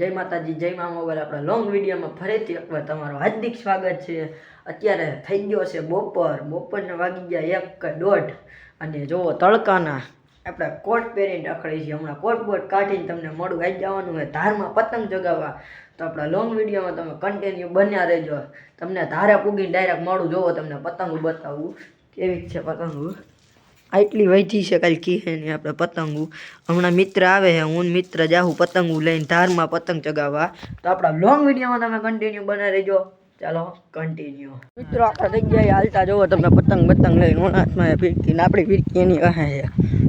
જય માતાજી, જય મા મોબાઈલ. આપણા લોંગ વિડીયોમાં ફરીથી એકવાર તમારું હાર્દિક સ્વાગત છે. અત્યારે થઈ ગયો છે બપોરને વાગી ગયા 1:30 અને જુઓ તડકાના આપણે કોટ પહેરીને રખડી છીએ. હમણાં કોટ બોટ કાઢીને તમને મોડું આવી જવાનું હોય ધારમાં પતંગ ચગાવવા. તો આપણા લોંગ વિડીયોમાં તમે કન્ટિન્યુ બન્યા રહેજો. તમને ધારે પૂગીને ડાયરેક્ટ મોડું જોવો, તમને પતંગ બતાવવું કેવી છે. પતંગ આટલી વધી છે કાલે કીહે નહીં આપણે પતંગો. હમણાં મિત્ર આવે છે, હું મિત્ર જાઉં પતંગો લઈને ધારમાં પતંગ ચગાવવા. તો આપણા લોંગ વિડીયોમાં તમે કન્ટિન્યુ બનાવી રહેજો. ચાલો કન્ટિન્યુ. મિત્રો આપણે થઈ ગયા હાલતા જોવો તમે પતંગ લઈને ઓનાથમાં ફિરકીને આપણી ફિરકી એની કહે છે.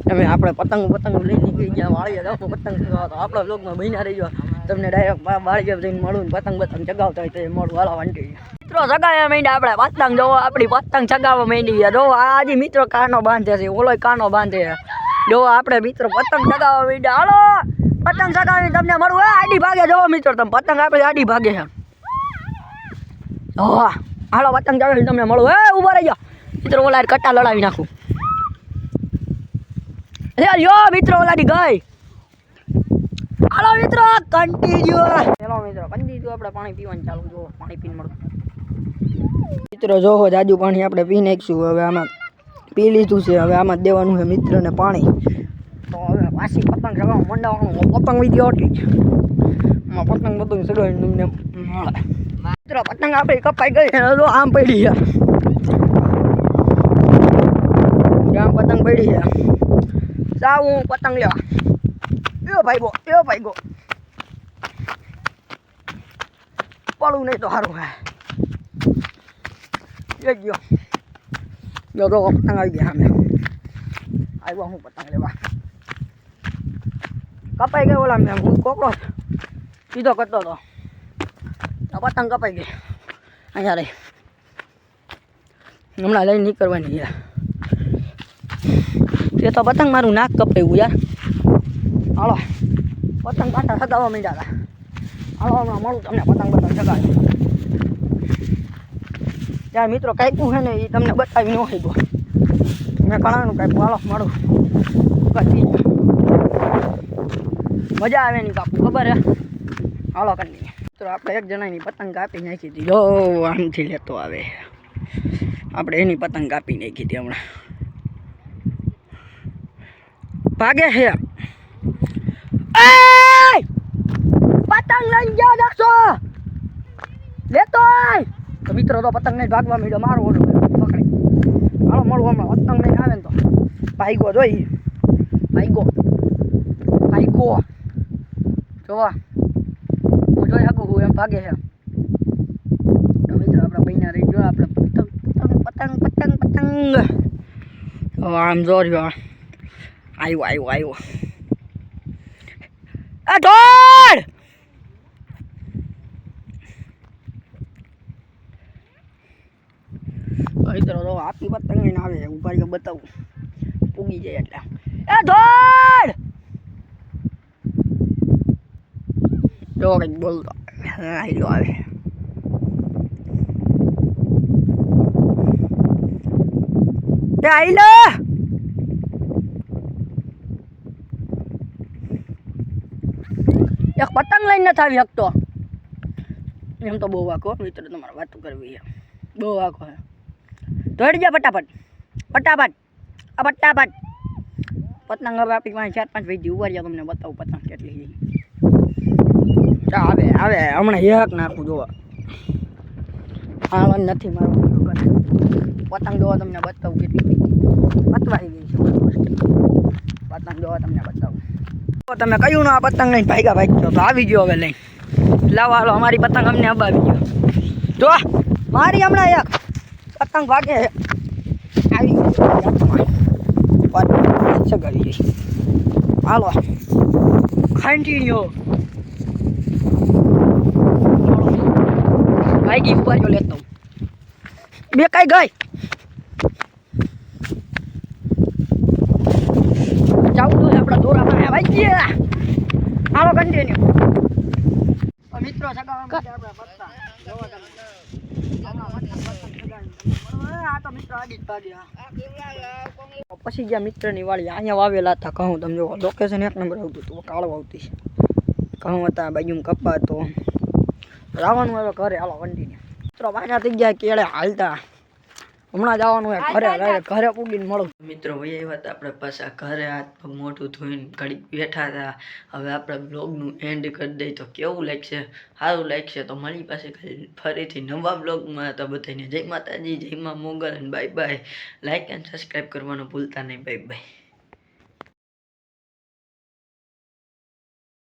તમે આપણે પતંગ લઈને નીકળી ગયા વાળીએ જાઓ પતંગ ચગાવવા. તો આપણા બ્લોગમાં બન્યા રહીજો. તમને ડાયરેક્ટ વાળીએ જઈને મળું પતંગ ચગાવતા હોય તો એ મળું હાલો વાંટી. મિત્રો ચગાવ્યા માંડ્યા આપણે પતંગ જોવો, આપણી પતંગ ચગાવવા માંડી ગયા. જો આજે મિત્રો કાનો બાંધે છે, ઓલો કાનો બાંધે છે. જો આપણે મિત્રો પતંગ ચગાવવા માંડ્યા. હાલો પતંગ ચગાવીને તમને મળું. આડી ભાગે જોવો મિત્રો, તમે પતંગ આપણે આડી ભાગે છે. હા હાલો પતંગ ચગાવીને તમને મળું. ઉભા રહી જાઓ મિત્રો, ઓલા કટ્ટા લડાવી નાખું. યો મિત્રો ઓલાની ગઈ. હાલો મિત્રો કન્ટિન્યુ. ચલો મિત્રો કન્ટિન્યુ આપણે પાણી પીવાનું ચાલુ. જો પાણી પીને મળું મિત્રો. જોવો જાજુ પાણી આપણે પી નાખીશું. હવે આમાં પી લીધું છે, હવે આમાં દેવાનું છે મિત્રને પાણી. તો હવે પાછી પતંગ ચગાવવા મંડાવવાનું. પતંગ વિડીયો એટલી જ પતંગ ચગાવીને તમને મળે. મિત્રો પતંગ આપણી કપાઈ ગઈ છે, જો આમ પડી છે, આમ પતંગ પડી છે. જાઉં હું પતંગ લેવા. એવો ભાઈ ગો પડું નહીં તો સારું હે. ગયો તો પતંગ આવી ગયા સામે. આવ્યો હું પતંગ લેવા. કપાઈ ગયો ઓલા મેં હું કોકરો સીધો કરતો હતો. પતંગ કપાઈ ગઈ અહીંયા રહી. હમણાં લઈને નીકળવાની યાર. એ તો પતંગ મારું નાક કપાયું યાર. હાલો પતંગ કાંટા સગાવવા માંડ્યા હતા. હાલો હમણાં મળું તમને પતંગ સગાવી. ત્યાં મિત્રો કાપ્યું છે ને એ તમને બતાવી ન હોય. મેં ઘણાનું કાપ્યું. હાલો મળું મજા આવે નહીં કાપવું ખબર હે. હાલો કરી મિત્રો આપણે એક જણાની પતંગ કાપી નાખી હતી. જો આમથી લેતો આવે. આપણે એની પતંગ કાપી નાખી હતી હમણાં. ભાગે છે પતંગ લઈને ગયા દક્ષો લેતો. તો મિત્રો તો પતંગ નહીં ભાગવા માંડ્યો. મારો ઓલો પકડી. હાલો મળું હમણાં પતંગ નહીં આવે ને તો ભાઈગો જોઈ. ભાઈગો જોવા હું જોઈ શકું હું એમ ભાગે છે. તો મિત્રો આપણે બહીના રહી ગયો. આપણે પતંગ હવે આમ જોર્યો. આવ્યો આ ઢોળ. મિત્રો તો આપી પતંગ લઈને આવે. ઉભા બતાવું પૂગી જાય એટલે. એ ઢોળ જો કંઈક બોલતો હાઈલો આવે. હાઈલો એક પતંગ લઈને નથી આવી શકતો. એમ તો બહુ વાંકો મિત્રો, તમારે વાતો કરવી છે. બહુ વાંકો છે. દોડી જા ફટાફટ પતંગ હવે આપણી પાસે 4-5 વીધી ઉભા રહ્યા. તમને બતાવું પતંગ કેટલી આવે હમણાં એક નાખું. જોવા આવા નથી મારું પતંગ જોવા તમને બતાવું કેટલી પતવાઈ ગઈ છે. પતંગ જોવા તમને બતાવું. તમે કયું ના પતંગ લઈને ભાગ્યો તો આવી ગયો. હવે લઈને લાવો હાલો અમારી પતંગ અમને અબાવી ગયો. જો મારી હમણાં એક પતંગ ભાગે આવી ગઈ સગાવી જઈ. હાલો કન્ટિન્યુ. ભાઈ ઉપર જો લેતો બે કઈ ગઈ. જાવું તો આપણા દોરામાં આવી ગયા. હાલો કન્ટિન્યુ. મિત્રો સગાવવા માટે આપણે પત્તા જોવો તમે. આ તો મિત્રો આડી જ ભાગ્યા. પછી ગયા મિત્રની વાળી અહીંયા વાવેલા હતા ઘઉં. તમે જો લોકેશન 1 નંબર આવતું હતું. કાળો આવતી ઘઉં હતા, બાજુમાં કપા હતો. જવાનું હવે ઘરે, હાલો કન્ટિન્યુ. મિત્રો પાછા થઈ ગયા કેળે હાલતા. હમણાં જવાનું હોય ઘરે, ઘરે પૂગીને મળું. મિત્રો ભાઈ એવા હતા આપણે પાછા ઘરે, હાથ પગ મોઢું ધોઈને ઘડીક બેઠા હતા. હવે આપણે બ્લોગનું એન્ડ કરી દઈએ તો કેવું લાગશે? સારું લાગશે તો મળી પાસે ફરીથી નવા બ્લોગમાં. તો બધાને જય માતાજી, જય મા મોગલ અને bye bye. Like and subscribe કરવાનું ભૂલતા નહીં. Bye bye.